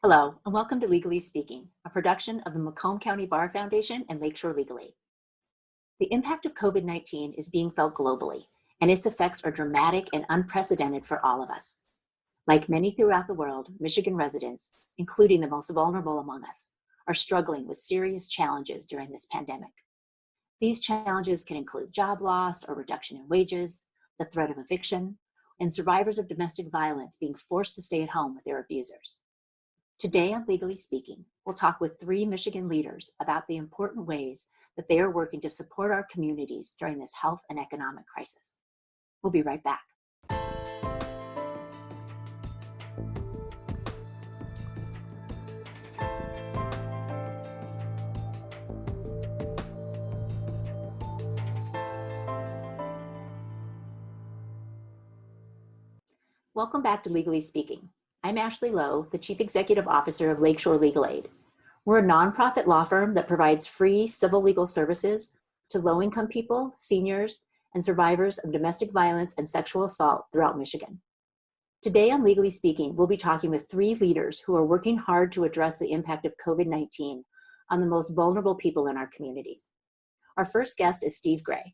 Hello, and welcome to Legally Speaking, a production of the Macomb County Bar Foundation and Lakeshore Legal Aid. The impact of COVID-19 is being felt globally, and its effects are dramatic and unprecedented for all of us. Like many throughout the world, Michigan residents, including the most vulnerable among us, are struggling with serious challenges during this pandemic. These challenges can include job loss or reduction in wages, the threat of eviction, and survivors of domestic violence being forced to stay at home with their abusers. Today on Legally Speaking, we'll talk with three Michigan leaders about the important ways that they are working to support our communities during this health and economic crisis. We'll be right back. Welcome back to Legally Speaking. I'm Ashley Lowe, the Chief Executive Officer of Lakeshore Legal Aid. We're a nonprofit law firm that provides free civil legal services to low-income people, seniors, and survivors of domestic violence and sexual assault throughout Michigan. Today on Legally Speaking, we'll be talking with three leaders who are working hard to address the impact of COVID-19 on the most vulnerable people in our communities. Our first guest is Steve Gray.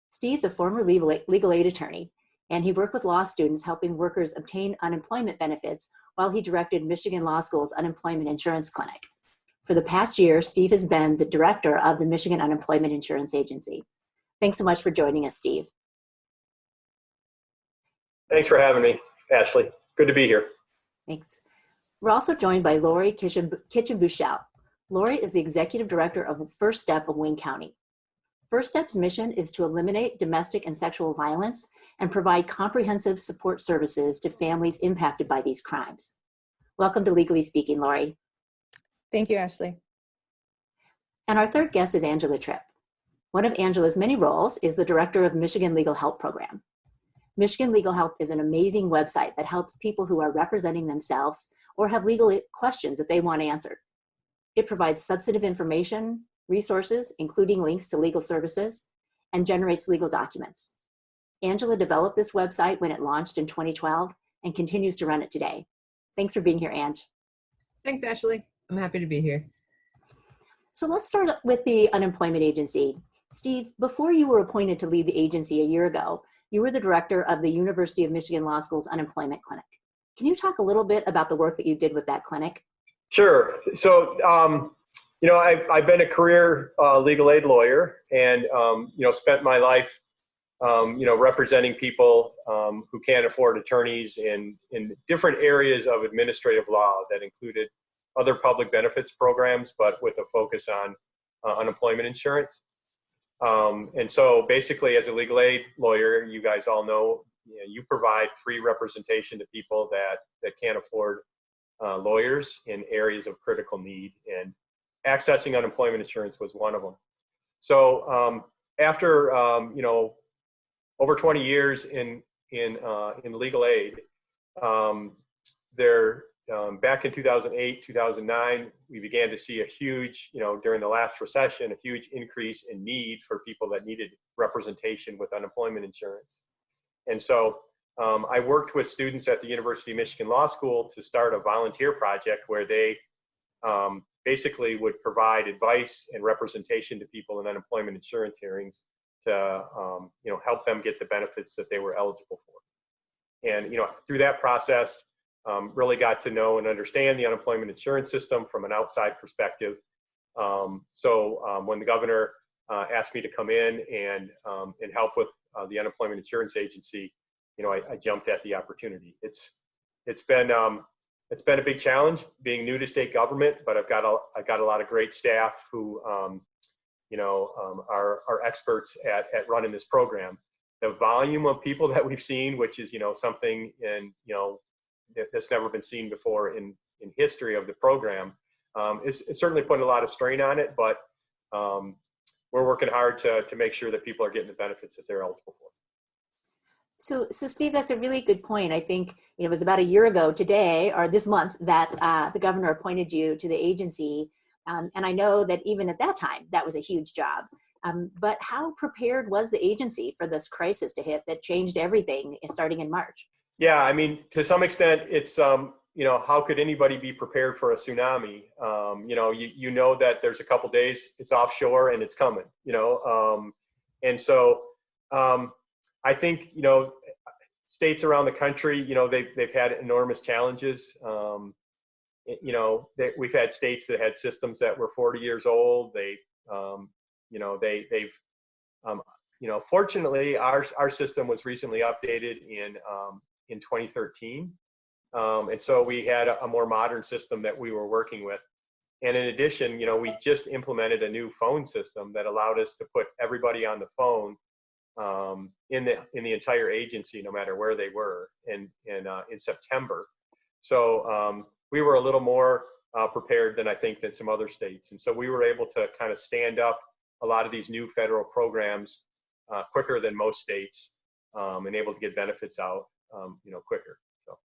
Steve's a former legal aid attorney, and he worked with law students helping workers obtain unemployment benefits while he directed Michigan Law School's Unemployment Insurance Clinic. For the past year, Steve has been the director of the Michigan Unemployment Insurance Agency. Thanks so much for joining us, Steve. Thanks for having me, Ashley. Good to be here. Thanks. We're also joined by Lori Kitchen-Buschel. Lori is the executive director of First Step of Wayne County. First Step's mission is to eliminate domestic and sexual violence and provide comprehensive support services to families impacted by these crimes. Welcome to Legally Speaking, Lori. Thank you, Ashley. And our third guest is Angela Tripp. One of Angela's many roles is the director of Michigan Legal Help Program. Michigan Legal Help is an amazing website that helps people who are representing themselves or have legal questions that they want answered. It provides substantive information, resources, including links to legal services, and generates legal documents. Angela developed this website when it launched in 2012 and continues to run it today. Thanks for being here, Ange. Thanks, Ashley. I'm happy to be here. So let's start with the Unemployment Agency. Steve, before you were appointed to lead the agency a year ago, you were the director of the University of Michigan Law School's Unemployment Clinic. Can you talk a little bit about the work that you did with that clinic? Sure. So, I've been a career legal aid lawyer and, spent my life, representing people who can't afford attorneys in different areas of administrative law that included other public benefits programs, but with a focus on unemployment insurance. And so basically, as a legal aid lawyer, you guys all know, you provide free representation to people that can't afford lawyers in areas of critical need, and accessing unemployment insurance was one of them. So after over 20 years in legal aid, back in 2008, 2009, we began to see a huge, during the last recession, a huge increase in need for people that needed representation with unemployment insurance. And so I worked with students at the University of Michigan Law School to start a volunteer project where they basically would provide advice and representation to people in unemployment insurance hearings to help them get the benefits that they were eligible for. And through that process, really got to know and understand the unemployment insurance system from an outside perspective. So when the governor asked me to come in and help with the Unemployment Insurance Agency, I jumped at the opportunity. It's been a big challenge being new to state government, but I've got a lot of great staff who are experts at running this program. The volume of people that we've seen, which is something that's never been seen before in history of the program, is certainly putting a lot of strain on it, but we're working hard to make sure that people are getting the benefits that they're eligible for. So Steve, that's a really good point. I think it was about a year ago today, or this month, that the governor appointed you to the agency. And I know that even at that time, that was a huge job. But how prepared was the agency for this crisis to hit that changed everything starting in March? Yeah, I mean, to some extent, it's how could anybody be prepared for a tsunami? You know that there's a couple days it's offshore and it's coming, and so I think, states around the country, they've had enormous challenges. We've had states that had systems that were 40 years old. Fortunately, our system was recently updated in 2013. And so we had a more modern system that we were working with. And in addition, we just implemented a new phone system that allowed us to put everybody on the phone in the entire agency, no matter where they were, in September. So we were a little more prepared than I think than some other states. And so we were able to kind of stand up a lot of these new federal programs quicker than most states, and able to get benefits out, quicker. So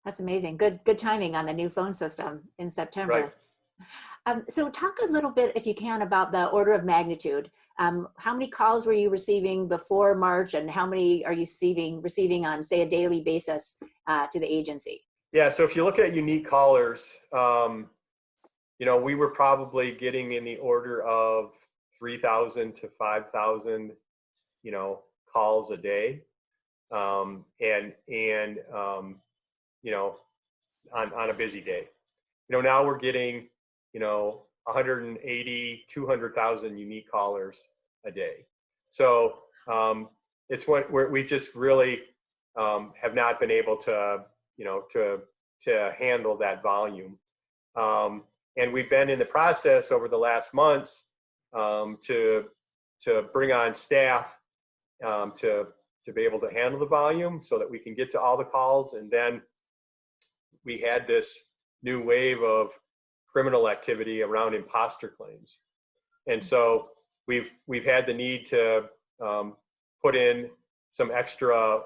That's amazing. Good timing on the new phone system in September. Right. So talk a little bit, if you can, about the order of magnitude. How many calls were you receiving before March, and how many are you receiving on, say, a daily basis to the agency? Yeah, so if you look at unique callers, we were probably getting in the order of 3,000 to 5,000, calls a day, on a busy day. Now we're getting, 180, 200,000 unique callers a day. So it's what we just really have not been able to, to handle that volume. And we've been in the process over the last months to bring on staff to be able to handle the volume so that we can get to all the calls. And then we had this new wave of criminal activity around imposter claims. And so we've had the need to put in some extra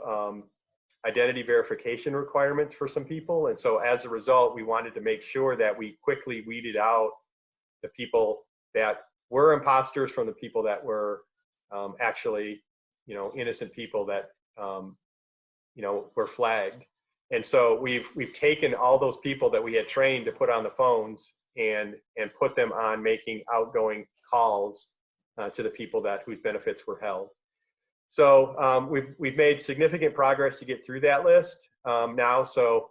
identity verification requirements for some people. And so as a result, we wanted to make sure that we quickly weeded out the people that were imposters from the people that were actually, innocent people that, were flagged. And so we've taken all those people that we had trained to put on the phones and put them on making outgoing calls to the people whose benefits were held. So we've made significant progress to get through that list now. So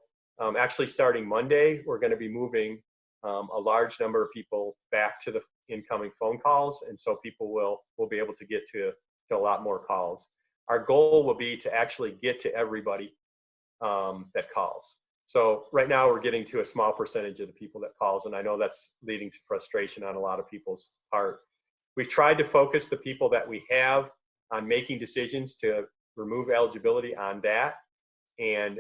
actually starting Monday, we're going to be moving a large number of people back to the incoming phone calls. And so people will be able to get to a lot more calls. Our goal will be to actually get to everybody that calls. So right now we're getting to a small percentage of the people that calls, and I know that's leading to frustration on a lot of people's part. We've tried to focus the people that we have on making decisions to remove eligibility on that, and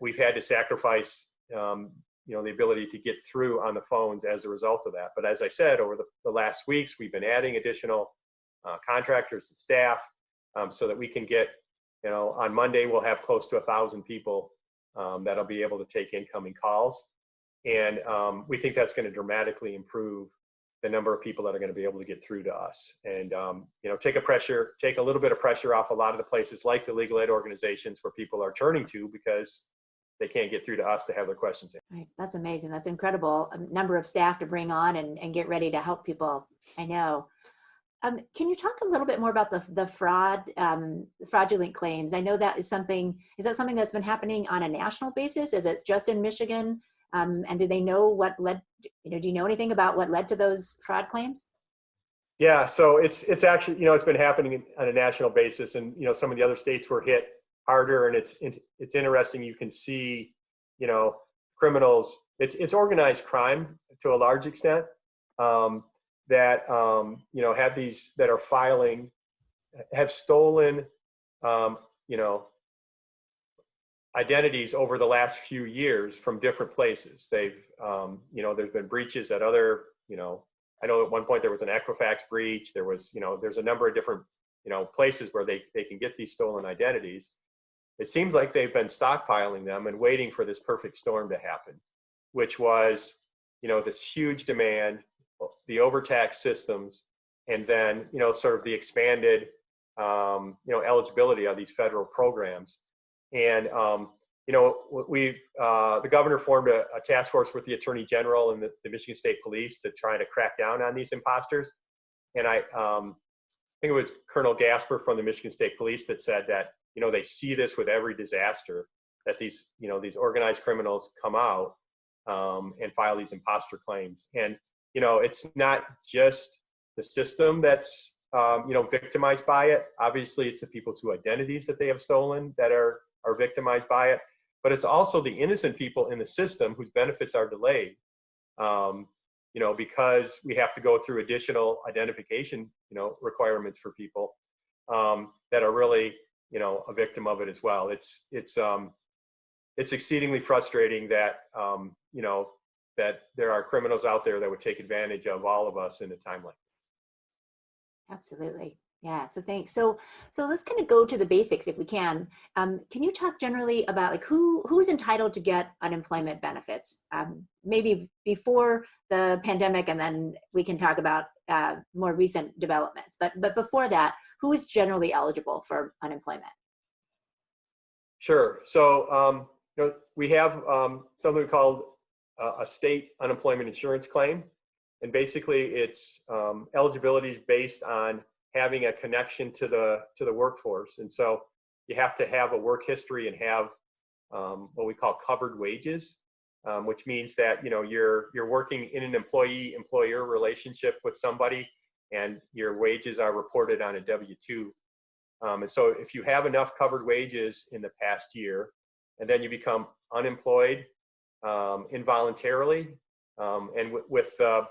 we've had to sacrifice the ability to get through on the phones as a result of that. But as I said, over the last weeks, we've been adding additional contractors and staff so that we can get, on Monday, we'll have close to 1,000 people that'll be able to take incoming calls. And we think that's going to dramatically improve the number of people that are going to be able to get through to us, and take a little bit of pressure off a lot of the places like the legal aid organizations where people are turning to because they can't get through to us to have their questions answered. Right. That's amazing. That's incredible number of staff to bring on and get ready to help people. I know. Can you talk a little bit more about the fraudulent claims? I know that is that something that's been happening on a national basis? Is it just in Michigan? And do they know what led, do you know anything about what led to those fraud claims? Yeah, so it's actually, it's been happening on a national basis, and, some of the other states were hit harder, and it's interesting. You can see, criminals, it's organized crime to a large extent, that, have these, that are filing, have stolen, identities over the last few years from different places. They've, there's been breaches at other, I know at one point there was an Equifax breach. There was, there's a number of different, places where they can get these stolen identities. It seems like they've been stockpiling them and waiting for this perfect storm to happen, which was, this huge demand, the overtaxed systems, and then, sort of the expanded, eligibility of these federal programs. And the governor formed a task force with the Attorney General and the Michigan State Police to try to crack down on these imposters. And I think it was Colonel Gasper from the Michigan State Police that said that, they see this with every disaster, that these organized criminals come out and file these imposter claims. And, it's not just the system that's, victimized by it. Obviously, it's the people's identities that they have stolen that are victimized by it. But it's also the innocent people in the system whose benefits are delayed, because we have to go through additional identification, requirements for people that are really, a victim of it as well. It's exceedingly frustrating that, that there are criminals out there that would take advantage of all of us in a time like this. Absolutely. Yeah. So thanks. So let's kind of go to the basics if we can. Can you talk generally about like who's entitled to get unemployment benefits? Maybe before the pandemic, and then we can talk about more recent developments. But before that, who is generally eligible for unemployment? Sure. So we have something called a state unemployment insurance claim, and basically it's eligibility is based on having a connection to the workforce. And so you have to have a work history and have what we call covered wages, which means that you're working in an employee-employer relationship with somebody, and your wages are reported on a W-2. And so if you have enough covered wages in the past year, and then you become unemployed involuntarily, and with the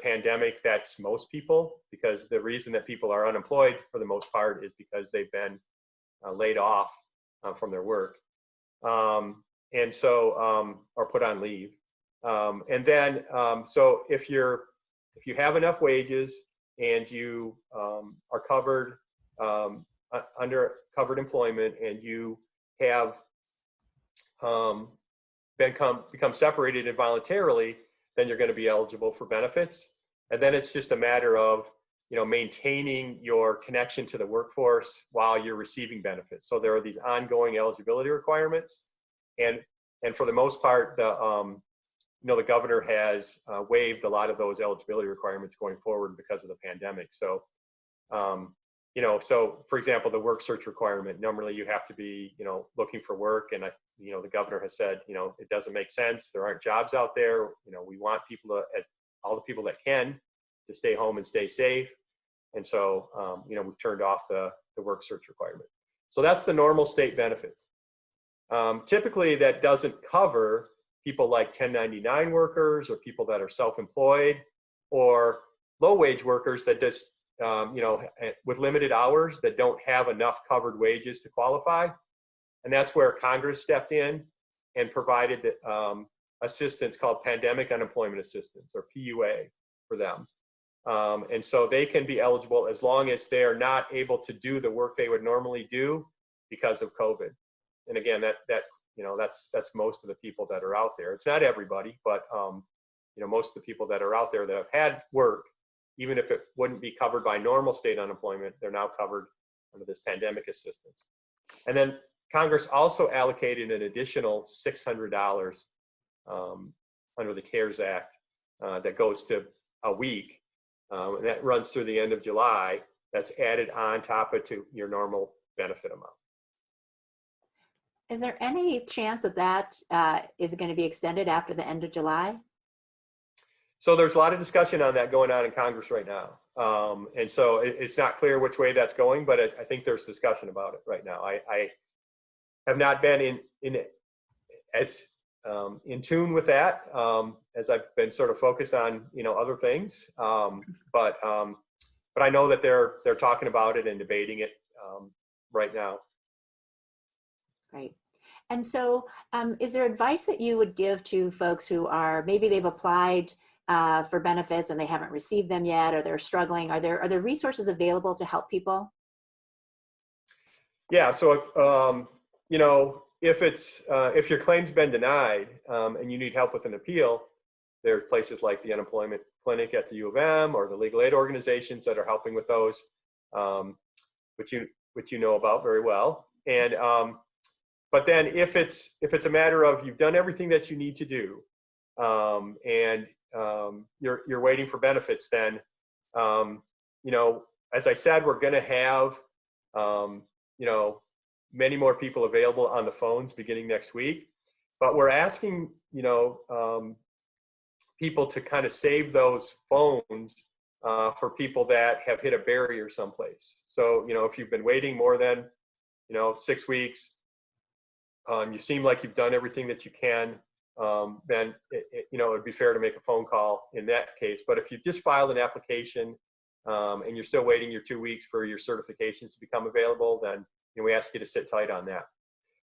pandemic, that's most people, because the reason that people are unemployed for the most part is because they've been laid off from their work, and so or put on leave. And then so if you have enough wages and you are covered under covered employment, and you have become separated involuntarily, then you're going to be eligible for benefits. And then it's just a matter of, maintaining your connection to the workforce while you're receiving benefits. So there are these ongoing eligibility requirements. And for the most part, the governor has waived a lot of those eligibility requirements going forward because of the pandemic. So, so for example, the work search requirement, normally you have to be, looking for work. And the governor has said, it doesn't make sense. There aren't jobs out there. We want people all the people that can, to stay home and stay safe. And so, we've turned off the work search requirement. So that's the normal state benefits. Typically that doesn't cover people like 1099 workers, or people that are self-employed, or low wage workers that just, with limited hours, that don't have enough covered wages to qualify. And that's where Congress stepped in and provided assistance called pandemic unemployment assistance, or PUA, for them. And so they can be eligible as long as they're not able to do the work they would normally do because of COVID. And again, that's most of the people that are out there. It's not everybody, but most of the people that are out there that have had work, even if it wouldn't be covered by normal state unemployment, they're now covered under this pandemic assistance. And then Congress also allocated an additional $600 under the CARES Act that goes to a week, and that runs through the end of July. That's added on top of to your normal benefit amount. Is there any chance that is going to be extended after the end of July? So there's a lot of discussion on that going on in Congress right now. And so it's not clear which way that's going, but I think there's discussion about it right now. I have not been in tune with that, as I've been sort of focused on, other things. But I know that they're talking about it and debating it right now. Right. And so is there advice that you would give to folks who are, maybe they've applied for benefits and they haven't received them yet, or they're struggling? Are there resources available to help people? Yeah. So, if your claim's been denied and you need help with an appeal, there are places like the unemployment clinic at the U of M, or the legal aid organizations that are helping with those, which you know about very well. And But then if it's a matter of you've done everything that you need to do, and you're waiting for benefits, then as I said, we're going to have many more people available on the phones beginning next week. But we're asking people to kind of save those phones for people that have hit a barrier someplace. So if you've been waiting more than 6 weeks, you seem like you've done everything that you can, then it'd be fair to make a phone call in that case. But if you've just filed an application and you're still waiting your 2 weeks for your certifications to become available, then we ask you to sit tight on that.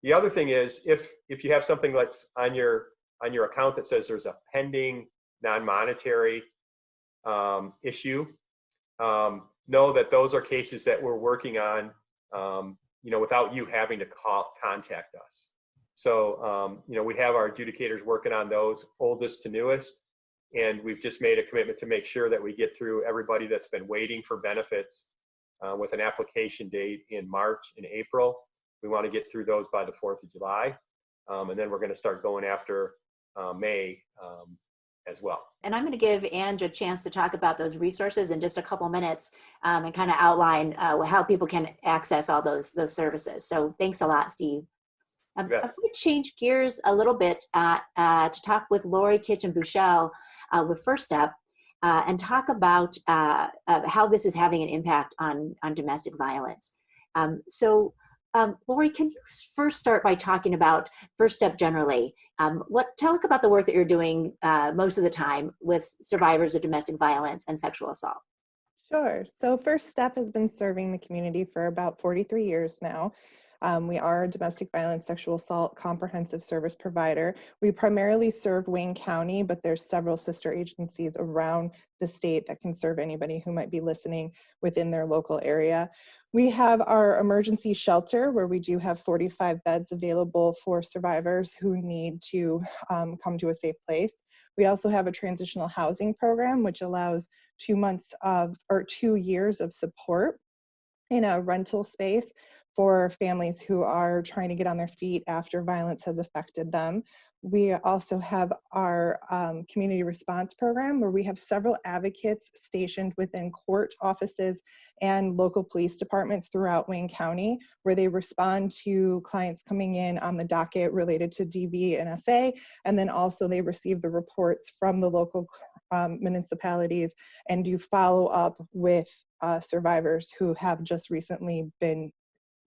The other thing is, if you have something that's on your account that says there's a pending non-monetary issue, know that those are cases that we're working on without you having to contact us. So we have our adjudicators working on those, oldest to newest, and we've just made a commitment to make sure that we get through everybody that's been waiting for benefits with an application date in March and April. We want to get through those by the 4th of July, and then we're going to start going after May as well. And I'm going to give Ange a chance to talk about those resources in just a couple minutes and kind of outline how people can access all those services. So thanks a lot, Steve. I'm going to change gears a little bit to talk with Lori Kitchen-Buschel with First Step and talk about how this is having an impact on domestic violence. Lori, can you first start by talking about First Step generally? Talk about the work that you're doing most of the time with survivors of domestic violence and sexual assault. Sure. So First Step has been serving the community for about 43 years now. We are a domestic violence, sexual assault comprehensive service provider. We primarily serve Wayne County, but there's several sister agencies around the state that can serve anybody who might be listening within their local area. We have our emergency shelter where we do have 45 beds available for survivors who need to come to a safe place. We also have a transitional housing program, which allows 2 years of support in a rental space for families who are trying to get on their feet after violence has affected them. We also have our community response program where we have several advocates stationed within court offices and local police departments throughout Wayne County, where they respond to clients coming in on the docket related to DV and SA, and then also they receive the reports from the local municipalities and do follow up with survivors who have just recently been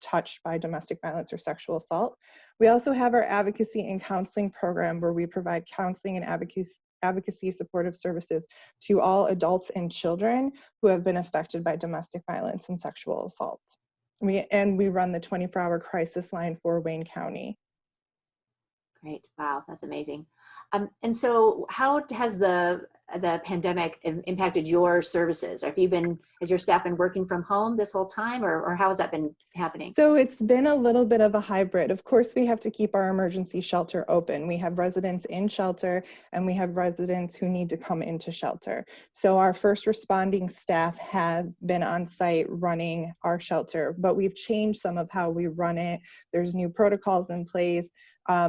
touched by domestic violence or sexual assault. We also have our advocacy and counseling program where we provide counseling and advocacy supportive services to all adults and children who have been affected by domestic violence and sexual assault. We run the 24-hour crisis line for Wayne County. Great. Wow, that's amazing. And so how has the pandemic impacted your services? Has your staff been working from home this whole time, or how has that been happening? So it's been a little bit of a hybrid. Of course, we have to keep our emergency shelter open. We have residents in shelter and we have residents who need to come into shelter. So our first responding staff have been on site running our shelter, but we've changed some of how we run it. There's new protocols in place.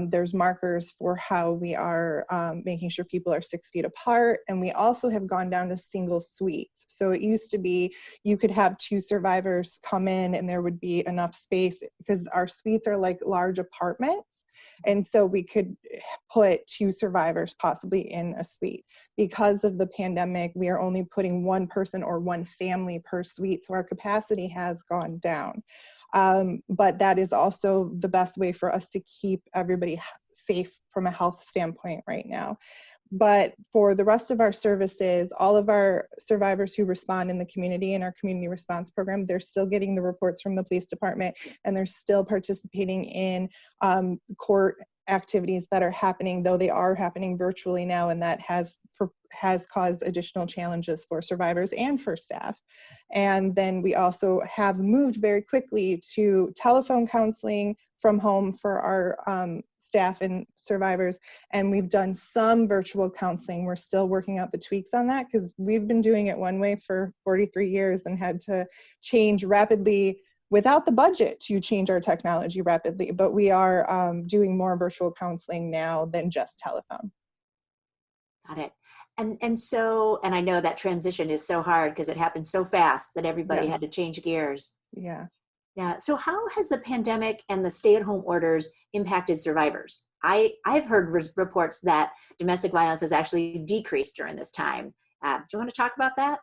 There's markers for how we are making sure people are 6 feet apart. And we also have gone down to single suites. So it used to be you could have 2 survivors come in and there would be enough space because our suites are like large apartments. And so we could put 2 survivors possibly in a suite. Because of the pandemic, we are only putting 1 person or 1 family per suite. So our capacity has gone down. But that is also the best way for us to keep everybody safe from a health standpoint right now. But for the rest of our services, all of our survivors who respond in the community in our community response program, they're still getting the reports from the police department and they're still participating in court activities that are happening, though they are happening virtually now, and that has caused additional challenges for survivors and for staff. And then we also have moved very quickly to telephone counseling from home for our staff and survivors, and we've done some virtual counseling. We're still working out the tweaks on that because we've been doing it one way for 43 years and had to change rapidly without the budget to change our technology rapidly, but we are doing more virtual counseling now than just telephone. Got it. And I know that transition is so hard because it happened so fast that everybody Yeah. had to change gears. Yeah. Yeah. So how has the pandemic and the stay-at-home orders impacted survivors? I've heard reports that domestic violence has actually decreased during this time. Do you want to talk about that?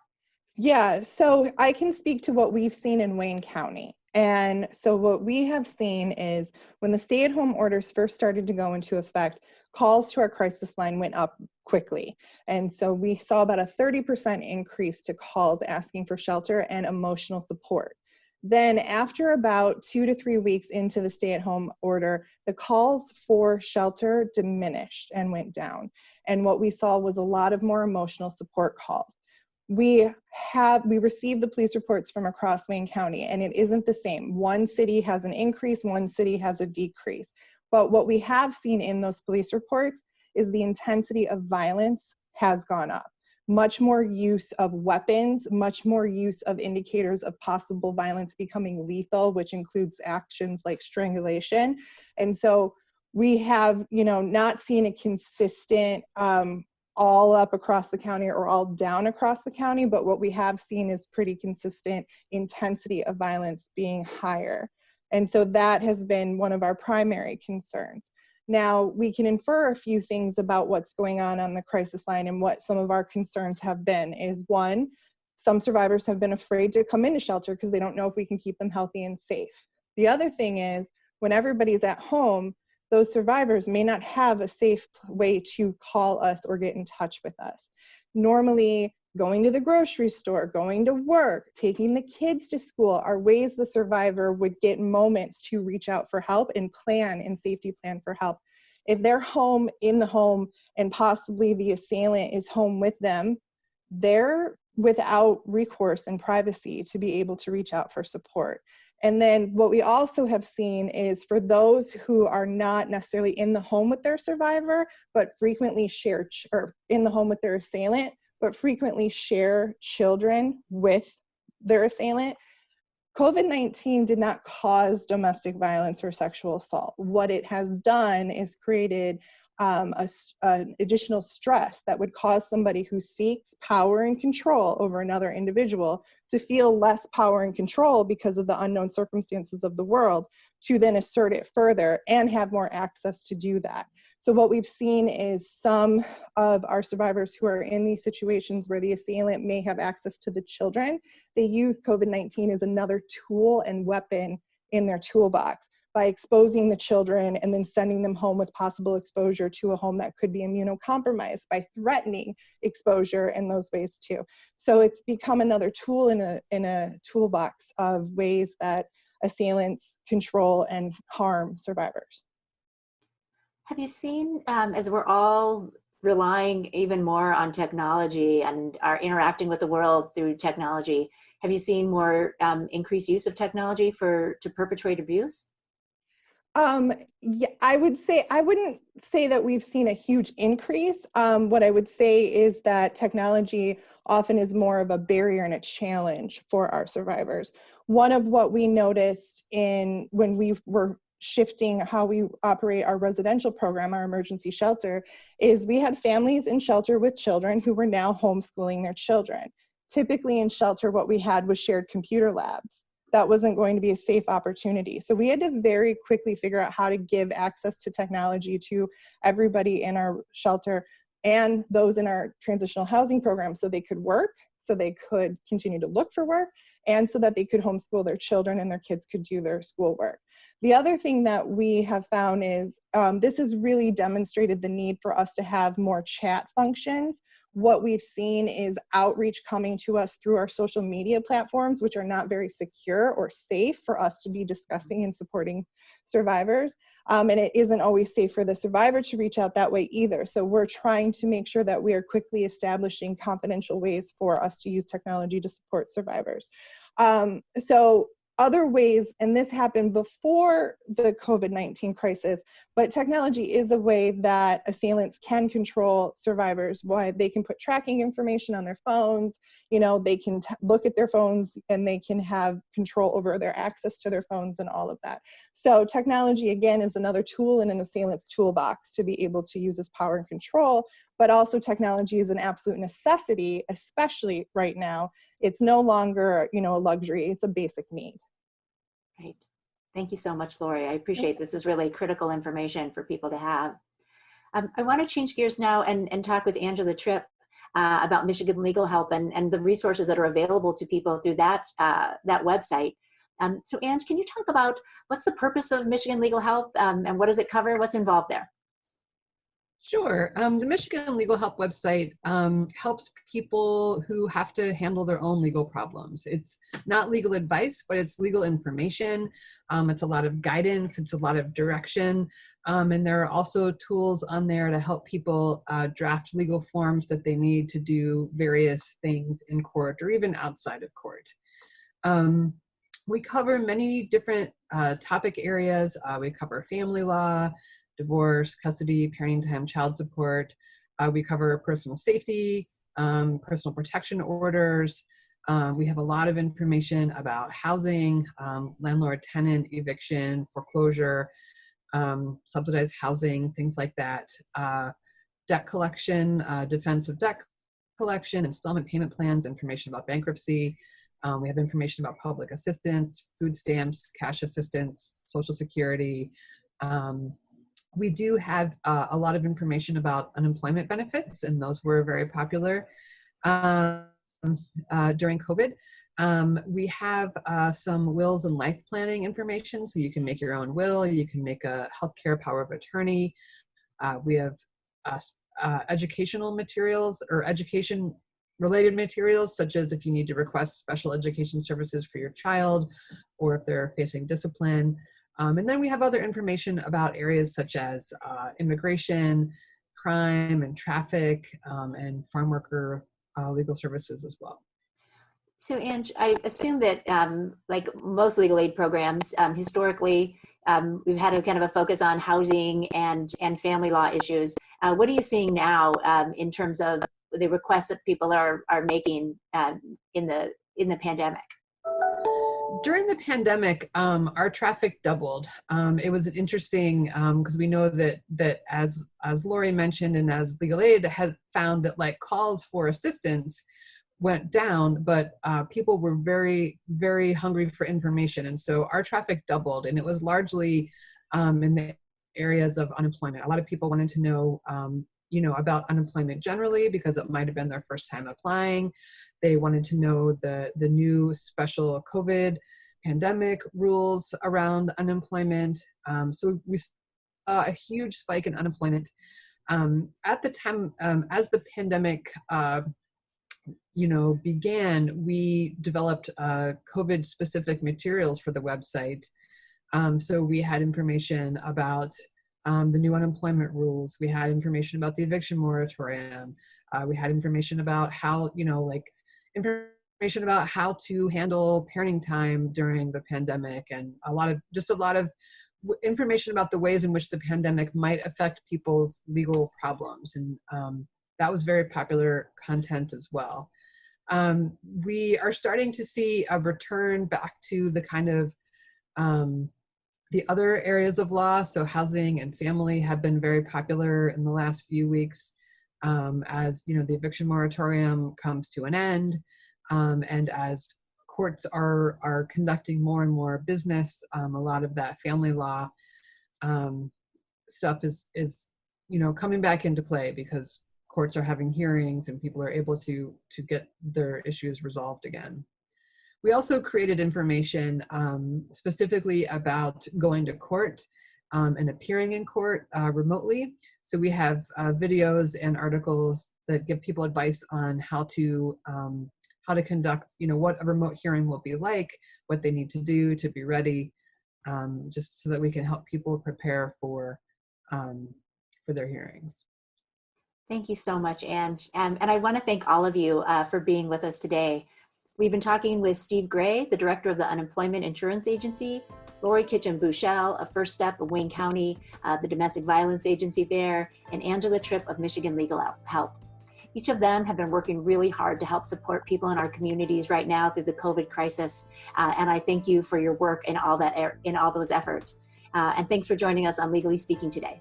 Yeah, so I can speak to what we've seen in Wayne County. And so what we have seen is when the stay-at-home orders first started to go into effect, calls to our crisis line went up quickly. And so we saw about a 30% increase to calls asking for shelter and emotional support. Then after about 2 to 3 weeks into the stay-at-home order, the calls for shelter diminished and went down. And what we saw was a lot of more emotional support calls. We received the police reports from across Wayne County, and it isn't the same. One city has an increase, one city has a decrease. But what we have seen in those police reports is the intensity of violence has gone up. Much more use of weapons, much more use of indicators of possible violence becoming lethal, which includes actions like strangulation. And so we have, not seen a consistent all up across the county or all down across the county, but what we have seen is pretty consistent intensity of violence being higher. And so that has been one of our primary concerns. Now, we can infer a few things about what's going on the crisis line, and what some of our concerns have been is, one, some survivors have been afraid to come into shelter because they don't know if we can keep them healthy and safe. The other thing is, when everybody's at home, those survivors may not have a safe way to call us or get in touch with us. Normally, going to the grocery store, going to work, taking the kids to school are ways the survivor would get moments to reach out for help and plan and safety plan for help. If they're home in the home and possibly the assailant is home with them, they're without recourse and privacy to be able to reach out for support. And then what we also have seen is for those who are not necessarily in the home with their survivor, but frequently share, or in the home with their assailant, but frequently share children with their assailant, COVID-19 did not cause domestic violence or sexual assault. What it has done is created an additional stress that would cause somebody who seeks power and control over another individual to feel less power and control because of the unknown circumstances of the world, to then assert it further and have more access to do that. So what we've seen is some of our survivors who are in these situations where the assailant may have access to the children, they use COVID-19 as another tool and weapon in their toolbox by exposing the children and then sending them home with possible exposure to a home that could be immunocompromised, by threatening exposure in those ways too. So it's become another tool in a toolbox of ways that assailants control and harm survivors. Have you seen, as we're all relying even more on technology and are interacting with the world through technology, have you seen more increased use of technology to perpetrate abuse? Yeah, I wouldn't say that we've seen a huge increase. What I would say is that technology often is more of a barrier and a challenge for our survivors. One of what we noticed when we were shifting how we operate our residential program, our emergency shelter, is we had families in shelter with children who were now homeschooling their children. Typically in shelter, what we had was shared computer labs. That wasn't going to be a safe opportunity. So we had to very quickly figure out how to give access to technology to everybody in our shelter and those in our transitional housing program so they could work, so they could continue to look for work, and so that they could homeschool their children and their kids could do their schoolwork. The other thing that we have found is this has really demonstrated the need for us to have more chat functions. What we've seen is outreach coming to us through our social media platforms, which are not very secure or safe for us to be discussing and supporting survivors. And it isn't always safe for the survivor to reach out that way either. So we're trying to make sure that we are quickly establishing confidential ways for us to use technology to support survivors. So other ways, and this happened before the COVID-19 crisis, but technology is a way that assailants can control survivors. Why they can put tracking information on their phones, they can look at their phones and they can have control over their access to their phones and all of that. So technology, again, is another tool in an assailant's toolbox to be able to use as power and control, but also technology is an absolute necessity, especially right now. It's no longer, a luxury, it's a basic need. Right. Thank you so much, Lori. I appreciate this. Is really critical information for people to have. I want to change gears now and talk with Angela Tripp about Michigan Legal Help and the resources that are available to people through that website. So Ange, can you talk about what's the purpose of Michigan Legal Help and what does it cover? What's involved there? Sure. The Michigan Legal Help website helps people who have to handle their own legal problems. It's not legal advice, but it's legal information. It's a lot of guidance. It's a lot of direction. And there are also tools on there to help people draft legal forms that they need to do various things in court or even outside of court. We cover many different topic areas. We cover family law, divorce, custody, parenting time, child support. We cover personal safety, personal protection orders. We have a lot of information about housing, landlord-tenant eviction, foreclosure, subsidized housing, things like that. Debt collection, defense of debt collection, installment payment plans, information about bankruptcy. We have information about public assistance, food stamps, cash assistance, Social Security. We do have a lot of information about unemployment benefits, and those were very popular during COVID. We have some wills and life planning information, so you can make your own will, you can make a healthcare power of attorney. We have educational materials or education-related materials, such as if you need to request special education services for your child or if they're facing discipline. And then we have other information about areas such as immigration, crime and traffic, and farm worker legal services as well. So Ange, I assume that like most legal aid programs, historically, we've had a kind of a focus on housing and family law issues. What are you seeing now in terms of the requests that people are making in the pandemic? During the pandemic, our traffic doubled. It was interesting because we know that as Lori mentioned and as legal aid has found that like calls for assistance went down, but people were very, very hungry for information. And so our traffic doubled, and it was largely in the areas of unemployment. A lot of people wanted to know about unemployment generally because it might have been their first time applying. They wanted to know the new special COVID pandemic rules around unemployment. So we saw a huge spike in unemployment. At the time, as the pandemic began, we developed COVID-specific materials for the website. So we had information about the new unemployment rules. We had information about the eviction moratorium. We had information about how, information about how to handle parenting time during the pandemic, and a lot of information about the ways in which the pandemic might affect people's legal problems. And that was very popular content as well. We are starting to see a return back to the kind of the other areas of law. So housing and family have been very popular in the last few weeks as the eviction moratorium comes to an end, and as courts are conducting more and more business. A lot of that family law stuff is coming back into play because courts are having hearings and people are able to get their issues resolved again. We also created information specifically about going to court and appearing in court remotely. So we have videos and articles that give people advice on how to conduct, what a remote hearing will be like, what they need to do to be ready, just so that we can help people prepare for their hearings. Thank you so much, Ange. And I want to thank all of you for being with us today. We've been talking with Steve Gray, the director of the Unemployment Insurance Agency, Lori Kitchen-Buschel of First Step of Wayne County, the domestic violence agency there, and Angela Tripp of Michigan Legal Help. Each of them have been working really hard to help support people in our communities right now through the COVID crisis. And I thank you for your work in all those efforts. And thanks for joining us on Legally Speaking today.